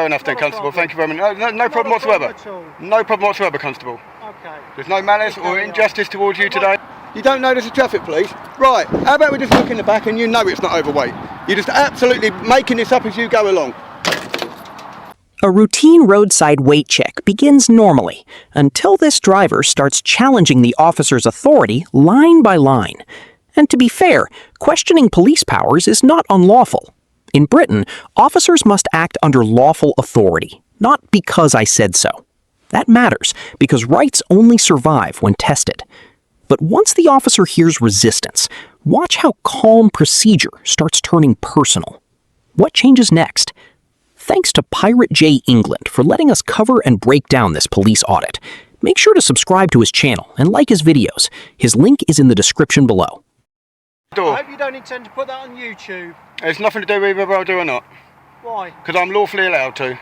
Fair enough then, Constable. Thank you very much. No problem whatsoever. No problem whatsoever, Constable. Okay. There's no malice or injustice towards you today. You don't know there's a traffic police? Right, how about we just look in the back and you know it's not overweight. You're just absolutely making this up as you go along. A routine roadside weight check begins normally until this driver starts challenging the officer's authority line by line. And to be fair, questioning police powers is not unlawful. In Britain, officers must act under lawful authority, not because I said so. That matters because rights only survive when tested. But once the officer hears resistance, watch how calm procedure starts turning personal. What changes next? Thanks to Pirate J England for letting us cover and break down this police audit. Make sure to subscribe to his channel and like his videos. His link is in the description below. I hope you don't intend to put that on YouTube. It's nothing to do with whether I do or not. Why? Because I'm lawfully allowed to.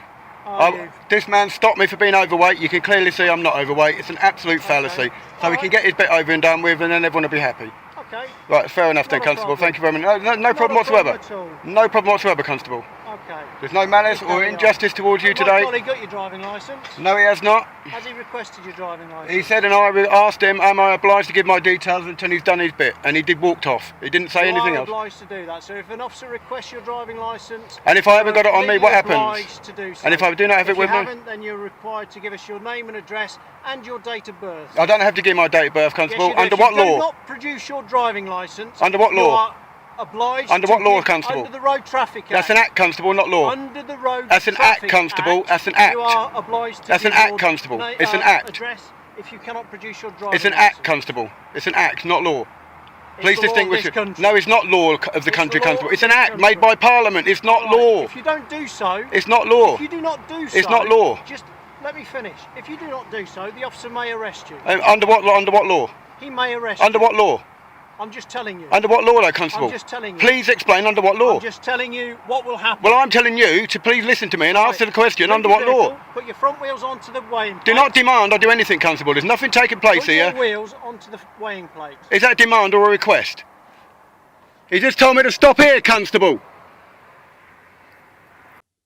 You? This man stopped me for being overweight. You can clearly see I'm not overweight. It's an absolute fallacy. So we can get his bit over and done with and then everyone will be happy. Okay. Right, fair enough then, Constable. Thank you very much. No problem whatsoever. No problem whatsoever, Constable. Okay. There's no malice or injustice towards you today. My colleague got your driving licence? No, he has not. Has he requested your driving licence? He said, and I asked him, am I obliged to give my details until he's done his bit? And he walked off. He didn't say anything else. You are obliged to do that. So if an officer requests your driving licence, and if I haven't got it on me, what happens? Obliged to do so. And if I do not have it with me? If you haven't, then you're required to give us your name and address and your date of birth. I don't have to give my date of birth, Constable. Yes, you do. Under If what you do law? not produce your driving licence. Under what law? You are obliged. Under to what law, give, Constable? Under the Road Traffic Act. That's an act, Constable, not law. Under the Road That's an Traffic act, Constable. Act, That's an act. You are obliged to That's give an act, your Constable. It's an act. address if you cannot produce your driving It's an licence. act, Constable. It's an act, not law. It's Please the law of distinguish this it. country. No, it's not law of the country, the law Constable. of It's an this act country. made by Parliament. It's not Right. law. If you don't do so, It's not law. if you do not do so, It's not law. Just let me finish. If you do not do so, the officer may arrest you. Under what law? Under what law? He may arrest Under you. what law? I'm just telling you. Under what law, though, Constable? I'm just telling you. Please explain under what law. I'm just telling you what will happen. Well, I'm telling you to please listen to me and answer the question. Leave Under your what law? vehicle, put your front wheels onto the weighing plate. Do not demand I do anything, Constable. There's nothing taking place Put here. your wheels onto the weighing plate. Is that a demand or a request? He just told me to stop here, Constable.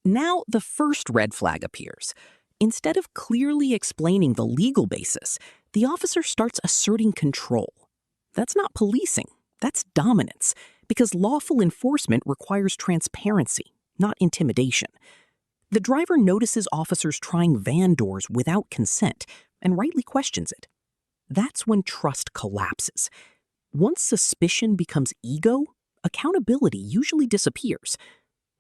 Now the first red flag appears. Instead of clearly explaining the legal basis, the officer starts asserting control. That's not policing, that's dominance, because lawful enforcement requires transparency, not intimidation. The driver notices officers trying van doors without consent and rightly questions it. That's when trust collapses. Once suspicion becomes ego, accountability usually disappears.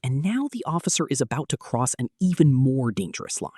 And now the officer is about to cross an even more dangerous line.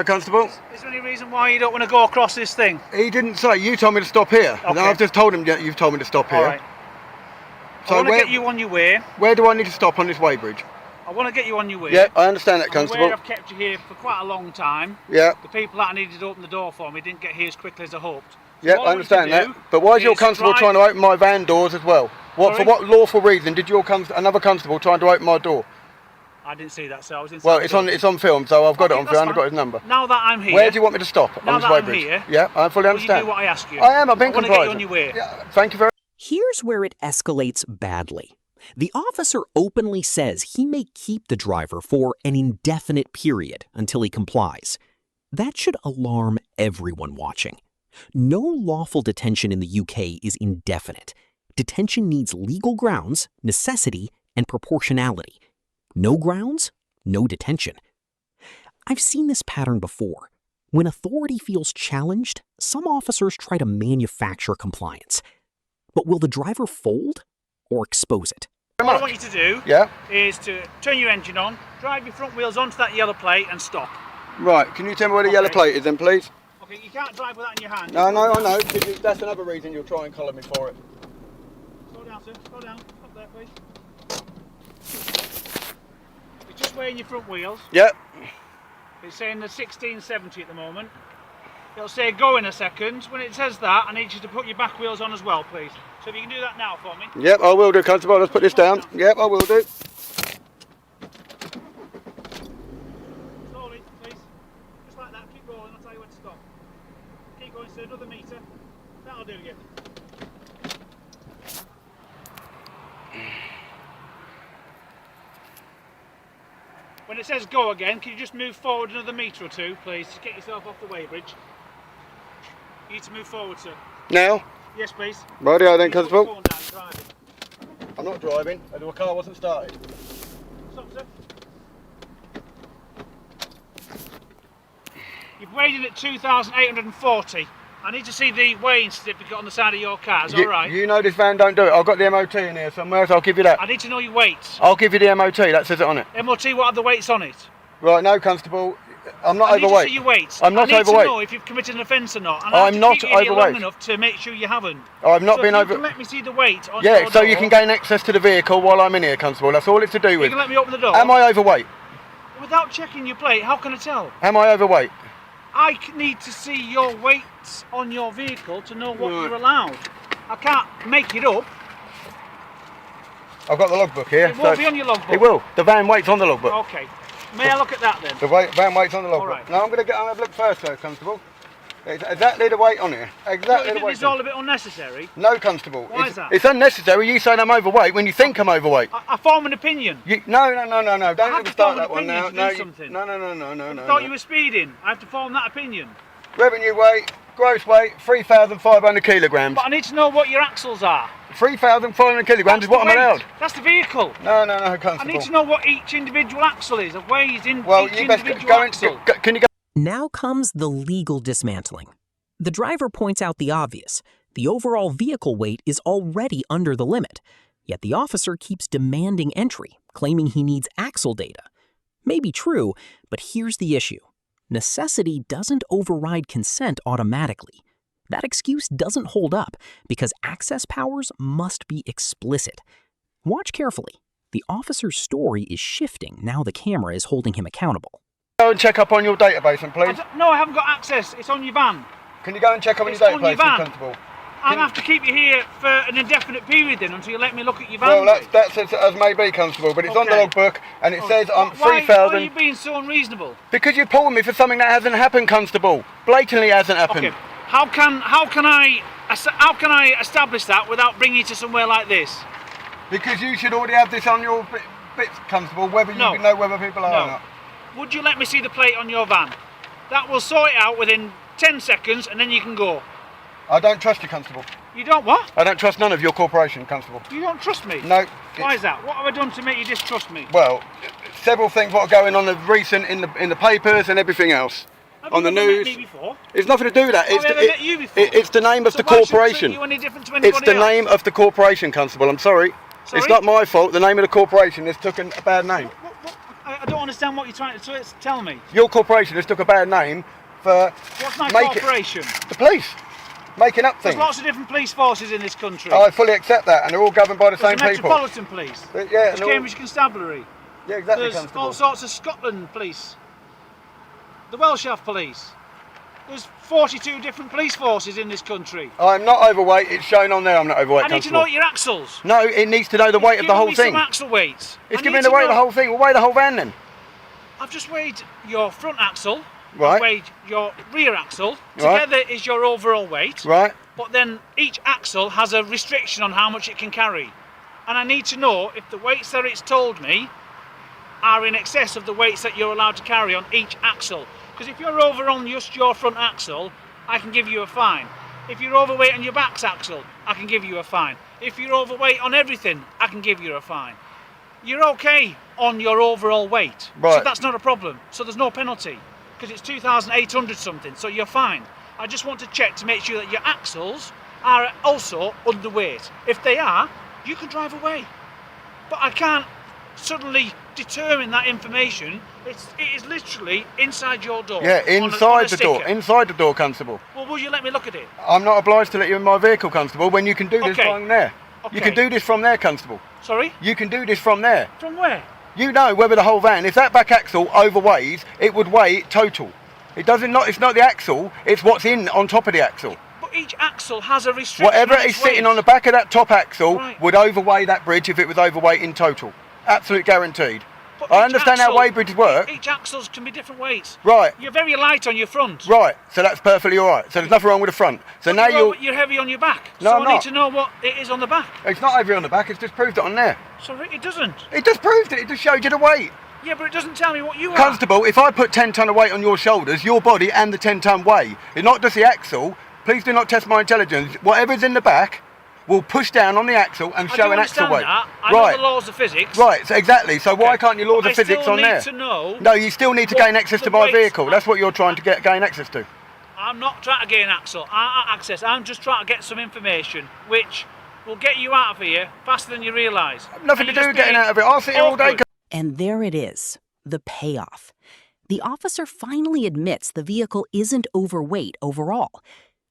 Constable? Is there any reason why you don't want to go across this thing? He didn't say. You told me to stop here. Okay. I've just told him you've told me to stop here. All right. So I want to get you on your way. Where do I need to stop on this Weighbridge? I want to get you on your way. Yeah, I understand that, I'm Constable. aware I've kept you here for quite a long time. Yeah. The people that I needed to open the door for me didn't get here as quickly as I hoped. So Yeah, all I want you to understand that. do But why is your is constable drive- trying to open my van doors as well? What for? Sorry? What lawful reason did your another constable trying to open my door? I didn't see that, so I was inside. Well, the it's on building. film, so I've got it Okay, on that's film. I've got fine. his number. Now that I'm here, Where do you want me to stop now on this that I'm Weighbridge? here, Yeah, I fully will you understand. do what I ask you? I am. I've been I want to compliant. get you on your way. Yeah, thank you very. Here's where it escalates badly. The officer openly says he may keep the driver for an indefinite period until he complies. That should alarm everyone watching. No lawful detention in the UK is indefinite. Detention needs legal grounds, necessity, and proportionality. No grounds, no detention. I've seen this pattern before. When authority feels challenged, some officers try to manufacture compliance. But will the driver fold or expose it? What I want you to do is to turn your engine on, drive your front wheels onto that yellow plate and stop. Right, can you tell me where the yellow plate is then, please? Okay, you can't drive with that in your hand. No, I know. That's another reason you'll try and collar me for it. Slow down, sir. Slow down. Up there, please. You're just weighing your front wheels. Yep. It's saying the 1670 at the moment. It'll say go in a second. When it says that, I need you to put your back wheels on as well, please. So if you can do that now for me. Yep, I will do, Constable. Let's put this down. Yep, I will do. Slowly, please. Just like that. Keep going. I'll tell you when to stop. Keep going, sir. Another metre. That'll do you. When it says go again, can you just move forward another metre or two, please, to get yourself off the Weighbridge? You need to move forward, sir. Now? Yes, please. Rightio then, Constable. Phone down, driving. I'm not driving. The car wasn't started. Stop, sir. You've weighed in at 2,840. I need to see the weighing certificate on the side of your car. Is that all right? You know this van don't do it. I've got the MOT in here somewhere, so I'll give you that. I need to know your weights. I'll give you the MOT. That says it on it. MOT, what are the weights on it? Right, no, Constable. I'm not I need overweight. to see your weights. I'm not I need overweight. to know if you've committed an offence or not. And I'm not I have to keep you here overweight. long enough to make sure you haven't. I've not so been if over. You can let me see the weight on Yeah, your so door, you can gain access to the vehicle while I'm in here, Constable. That's all it's to do You with. can let me open the door. Am I overweight? Without checking your plate, how can I tell? Am I overweight? I need to see your weights on your vehicle to know what Right. you're allowed. I can't make it up. I've got the logbook here. It won't be on your logbook. It will. The van weight's on the logbook. Okay. May I look at that then? The van weight's on the logbook. All right. No, I'm going to have a look first, though, Constable. It's exactly the weight on here. Exactly Is the weight. this all a bit unnecessary? No, Constable. Why is that? It's unnecessary. You saying I'm overweight when you think I'm overweight. I form an opinion. No. Don't have even to start form an that one now. opinion to No, do something. no. I thought you were speeding. I have to form that opinion. Revenue weight, gross weight, 3,500 kilograms. But I need to know what your axles are. 3,500 kilograms is what I'm Weight. allowed. That's the vehicle. No, Constable. I need to know what each individual axle is. It weighs in Well, each you best individual go axle. can you go? Now comes the legal dismantling. The driver points out the obvious. The overall vehicle weight is already under the limit, yet the officer keeps demanding entry, claiming he needs axle data. May be true, but here's the issue. Necessity doesn't override consent automatically. That excuse doesn't hold up because access powers must be explicit. Watch carefully. The officer's story is shifting now the camera is holding him accountable. Go and check up on your database, and please. No, I haven't got access. It's on your van. Can you go and check up on your It's on your database, van. Constable? I'll have to keep you here for an indefinite period then until you let me look at your van. Well, that's as may be, Constable, but it's on the Okay. logbook, and it says I'm Why are 3,000. you being so unreasonable? Because you're pulling me for something that hasn't happened, Constable. Blatantly hasn't happened. Okay. How can I establish that without bringing you to somewhere like this? Because you should already have this on your bits, Constable, whether you No. know whether people are or No. not. Would you let me see the plate on your van? That will sort it out within 10 seconds and then you can go. I don't trust you, Constable. You don't what? I don't trust none of your corporation, Constable. You don't trust me? No. Why is that? What have I done to make you distrust me? Well, several things what are going on recent in the papers and everything else. Have On you the ever news. Met me before? It's nothing to do with that. Have I ever met you before? It's the name of So the why should I corporation. treat you any different to anybody It's the else? name of the corporation, Constable. I'm sorry. Sorry? It's not my fault. The name of the corporation has taken a bad name. I don't understand what you're trying to tell me. Your corporation has took a bad name for What's my making corporation? the police making up There's things. lots of different police forces in this country. I fully accept that, and they're all governed by the There's same the people. Metropolitan Police. Yeah, There's and they're all- Cambridge Constabulary. yeah, exactly, There's Constable. all sorts of Scotland Police. The Welsh have police. There's 42 different police forces in this country. I'm not overweight. It's shown on there. I'm not overweight, I need to Constable. know your axles. No, it needs to know the weight of the whole Give me thing. some axle weights. It's I giving need me the to weight of the know- whole thing. We'll weigh the whole van then. I've just weighed your front axle. Right. I've weighed your rear axle. Right. Together is your overall weight. Right. But then each axle has a restriction on how much it can carry. And I need to know if the weights that it's told me are in excess of the weights that you're allowed to carry on each axle. Because if you're over on just your front axle, I can give you a fine. If you're overweight on your back axle, I can give you a fine. If you're overweight on everything, I can give you a fine. You're okay on your overall weight, Right. so that's not a problem. So there's no penalty, because it's 2,800 something, so you're fine. I just want to check to make sure that your axles are also underweight. If they are, you can drive away. But I can't suddenly determine that information. It is literally inside your door. Yeah, on a inside the door. sticker. Inside the door, Constable. Well, will you let me look at it? I'm not obliged to let you in my vehicle, Constable, when you can do this Okay. from there. You can Okay. do this from there, Constable. Sorry? You can do this from there. From where? You know whether the whole van, if that back axle overweighs, it would weigh it total. It doesn't not. It's not the axle. It's what's in on top of the axle. But each axle has a restriction. Whatever on is its sitting weight. on the back of that top axle Right. would overweigh that bridge if it was overweight in total. Absolute guaranteed. But I each understand how Weighbridge work. Each axles can be different weights. Right. You're very light on your front. Right. So that's perfectly all right. So there's nothing wrong with the front. So now You're heavy on your back. No, so I'm I need not. to know what it is on the back. It's not over on the back. It's just proved it on there. Sorry, it doesn't. It just proved it. It just showed you the weight. Yeah, but it doesn't tell me what you are. Constable, if I put 10 tonne of weight on your shoulders, your body and the 10 tonne weigh. It's not just the axle. Please do not test my intelligence. Whatever's in the back will push down on the axle and I show do an axle understand weight. that. I know the laws of physics. Right, so exactly. So why can't you laws But of physics on there? I still need to know. No, you still need to what gain access the to my weights vehicle. are. That's what you're trying to gain access to. I'm not trying to gain access. I'm just trying to get some information, which will get you out of here faster than you realise. Nothing to do with getting out of it. I'll sit here all day. And there it is, the payoff. The officer finally admits the vehicle isn't overweight overall.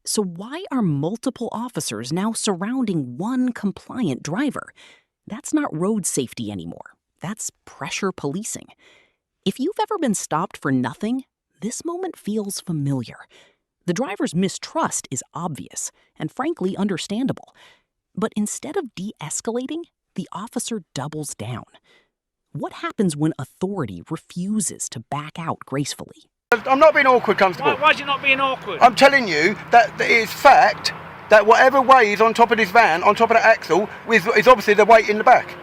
So why are multiple officers now surrounding one compliant driver? That's not road safety anymore. That's pressure policing. If you've ever been stopped for nothing, this moment feels familiar. The driver's mistrust is obvious and frankly understandable. But instead of de-escalating, the officer doubles down. What happens when authority refuses to back out gracefully? I'm not being awkward, Constable. Why is it not being awkward? I'm telling you that it is fact that whatever weighs on top of this van, on top of the axle, is obviously the weight in the back.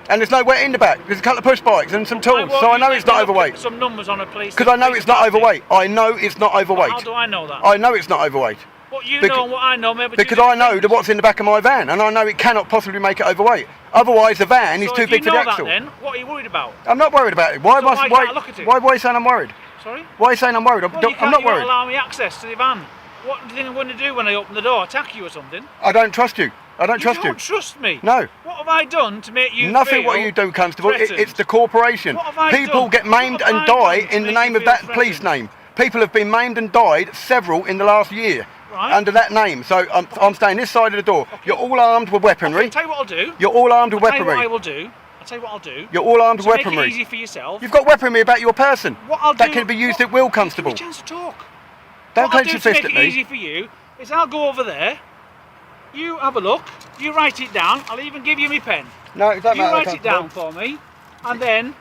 And there's no weight in the back. There's a couple of push bikes and some tools, so I know it's not overweight. Some numbers on a police. Because I know it's not overweight. I know it's not overweight. How do I know that? I know it's not overweight. What you know and what I know, maybe. Because I know that what's in the back of my van, and I know it cannot possibly make it overweight. Otherwise, the van is too big for the axle. Then what are you worried about? I'm not worried about it. Why So why can't I look at it? Why are you saying I'm worried? Sorry? Why are you saying I'm worried? Well, I'm not you worried. won't allow me access to the van. What do you think I'm going to do when I open the door? Attack you or something? I don't trust you. I don't trust you. You don't trust me? No. What have I done to make you Nothing feel what you do, Constable. threatened? It's the corporation. What have I People done? get maimed What have and I die done to in the make name you of that feel police threatened? name. People have been maimed and died, several in the last year, Right. under that name. So I'm staying this side of the door. You're all armed with weaponry. I'll tell you what I'll do. You're all armed with I'll tell you what I weaponry. will do. I'll tell you what I'll do. You're all armed with To make it weaponry. easy for yourself. You've got weaponry about your person. What I'll that do, can be used at will, Give Constable. me a chance to talk. Don't What I'll clench do your to fist make at it me. easy for you is I'll go over there. You have a look. You write it down. I'll even give you my pen. No, it doesn't You matter, write it down Constable. for me, and then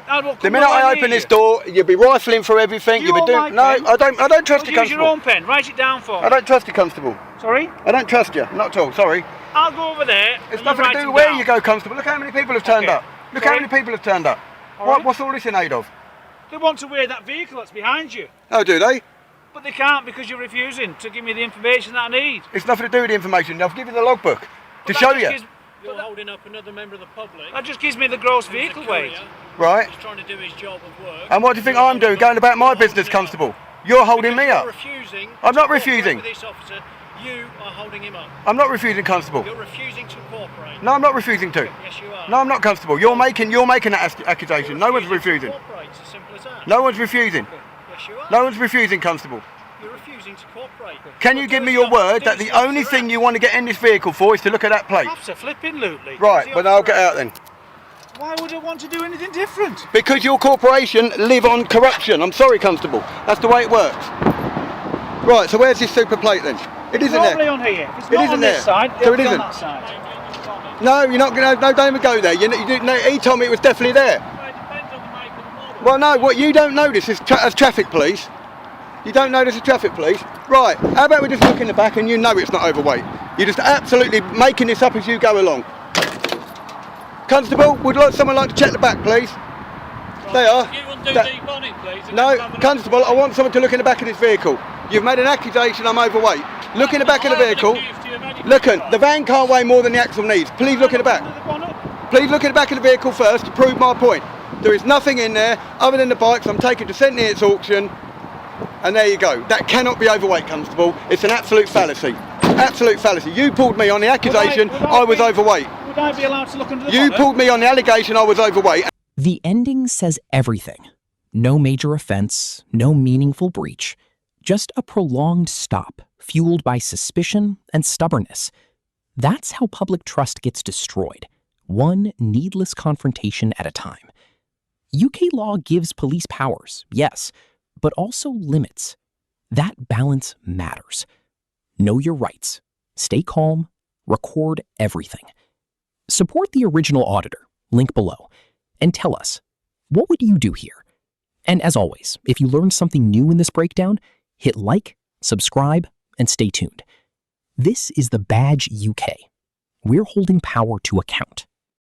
I will come The minute nowhere I near open this you. door, you'll be rifling through everything. You You'll be want doing. my No, pen? I don't trust you, Use your Constable. own pen. Write it down for me. I don't trust you, Constable. Sorry? I don't trust you. Not at all. Sorry. I'll go over there. It's and you nothing to write do them with where down. you go, Constable. Look how many people have turned Okay. up. Look Sorry? how many people have turned up. All right. What's all this in aid of? They want to wear that vehicle that's behind you, Oh, do they? but they can't because you're refusing to give me the information that I need. It's nothing to do with the information. I'll give you the logbook to But show that you. just gives- You're holding up another member of the public. That just gives me the gross who's a vehicle courier, weight. Right. who's trying to do his job of work. And what do you think I'm doing going about my business, Constable? You're holding me up. You're refusing. I'm not to cooperate refusing. with this officer. You are holding him up. I'm not refusing, Constable. You're refusing to cooperate. No, I'm not refusing to. Yes, you are. No, I'm not, Constable. You're making that accusation. No one's refusing. To cooperate. It's as simple as that. No one's refusing. Yes, you are. No one's refusing, Constable. You're refusing to cooperate. Can you give me your word that the only thing you want to get in this vehicle for is to look at that plate? Absolutely. Right, but I'll get out then. Why would I want to do anything different? Because your corporation live on corruption. I'm sorry, Constable. That's the way it works. Right, so where's this super plate then? It isn't Normally there. on here. If it's It not isn't on there. this side, So it'll it be isn't. on that side. No, you're not going to. No, don't even go there. No, he told me it was definitely there. Well, it depends on the make and the model. Well, no, what you don't notice is as traffic police. You don't notice as traffic police. Right, how about we just look in the back and you know it's not overweight. You're just absolutely making this up as you go along. Constable, would someone like to check the back, please? They are. You do deep on it, please. and No, we'll have a look. Constable, I want someone to look in the back of this vehicle. You've made an accusation I'm overweight. Look in the back of the I haven't vehicle. accused you of anything. Look, the van can't weigh more than the axle needs. Please look in the back. Please look in the back of the vehicle first to prove my point. There is nothing in there other than the bikes I'm taking to St Neots auction, and there you go. That cannot be overweight, Constable. It's an absolute fallacy. Absolute fallacy. You pulled me on the accusation I was overweight. Would I be allowed to look under the You bonnet? pulled me on the allegation I was overweight. The ending says everything. No major offense, no meaningful breach, just a prolonged stop fueled by suspicion and stubbornness. That's how public trust gets destroyed, one needless confrontation at a time. UK law gives police powers, yes, but also limits. That balance matters. Know your rights, stay calm, record everything. Support the original auditor, link below, and tell us, what would you do here? And as always, if you learned something new in this breakdown, hit like, subscribe, and stay tuned. This is the Badge UK. We're holding power to account.